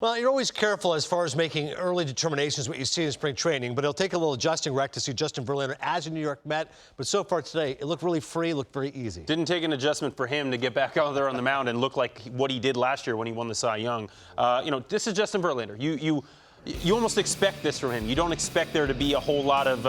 Well, you're always careful as far as making early determinations what you see in spring training, but it'll take a little adjusting rec to see Justin Verlander as a New York Met. But so far today, it looked really free, looked very easy. Didn't take an adjustment for him to get back out there on the mound and look like what he did last year when he won the Cy Young. This is Justin Verlander. You almost expect this from him. You don't expect there to be a whole lot of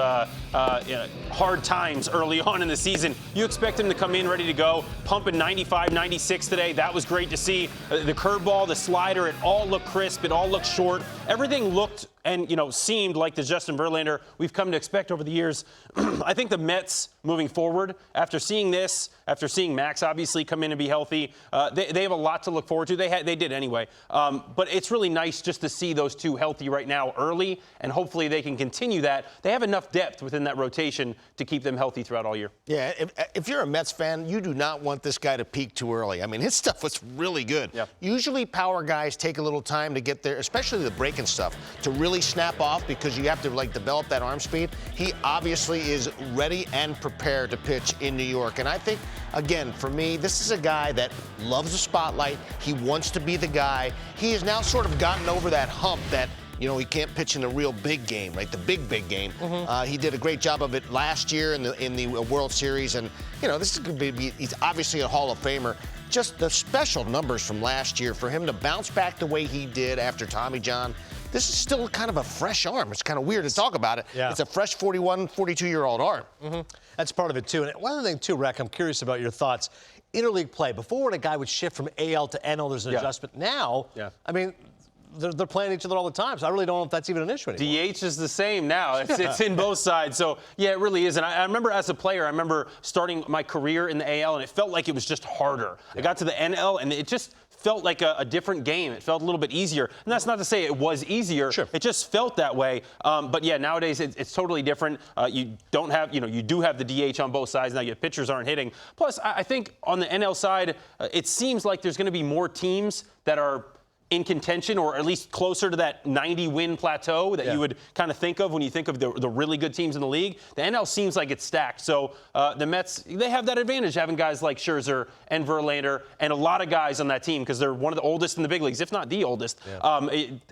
hard times early on in the season. You expect him to come in ready to go, pumping 95, 96 today. That was great to see. The curveball, the slider, it all looked crisp. It all looked short. Everything looked and, seemed like the Justin Verlander we've come to expect over the years. I think the Mets moving forward, after seeing this, after seeing Max obviously come in and be healthy, they have a lot to look forward to. They did anyway. But it's really nice just to see those two healthy right now early, and hopefully they can continue that. They have enough depth within that rotation to keep them healthy throughout all year. Yeah, if you're a Mets fan, you do not want this guy to peak too early. I mean, his stuff was really good. Yeah. Usually power guys take a little time to get there, especially the breaking stuff, to really snap off because you have to, develop that arm speed. He obviously is ready and prepared to pitch in New York. And I think, again, for me, this is a guy that loves the spotlight. He wants to be the guy. He has now sort of gotten over that hump that, he can't pitch in a real big game, like the big game. He did a great job of it last year in the World Series. And, this is going to be, he's obviously a Hall of Famer. Just the special numbers from last year, for him to bounce back the way he did after Tommy John, this is still kind of a fresh arm. It's kind of weird to talk about it. Yeah. It's a fresh 41, 42-year-old arm. That's part of it, too. And one other thing, too, Rec, I'm curious about your thoughts. Interleague play, before when a guy would shift from AL to NL, there's an adjustment. Now, I mean, they're playing each other all the time, so I really don't know if that's even an issue anymore. DH is the same now. It's in both sides. So, yeah, it really is. And I remember as a player, I remember starting my career in the AL, and it felt like it was just harder. I got to the NL, and it just felt like a different game. It felt a little bit easier. And that's not to say it was easier. Sure. It just felt that way. But, yeah, nowadays it's totally different. You don't have, you do have the DH on both sides. Now your pitchers aren't hitting. Plus, I think on the NL side, it seems like there's going to be more teams that are in contention, or at least closer to that 90-win plateau that you would kind of think of when you think of the really good teams in the league. The NL seems like it's stacked. So the Mets, they have that advantage, having guys like Scherzer and Verlander and a lot of guys on that team because they're one of the oldest in the big leagues, if not the oldest.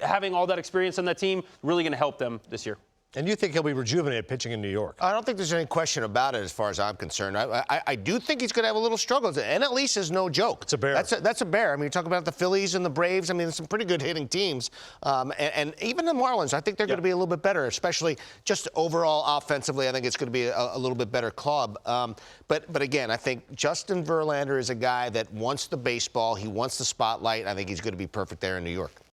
Having all that experience on that team, really going to help them this year. And you think he'll be rejuvenated pitching in New York? I don't think there's any question about it as far as I'm concerned. I do think he's going to have a little struggle. The NL East is no joke. It's a bear. That's a bear. I mean, you talk about the Phillies and the Braves. I mean, there's some pretty good hitting teams. And even the Marlins, I think they're going to be a little bit better, especially just overall offensively. I think it's going to be a little bit better club. But again, I think Justin Verlander is a guy that wants the baseball. He wants the spotlight. I think he's going to be perfect there in New York.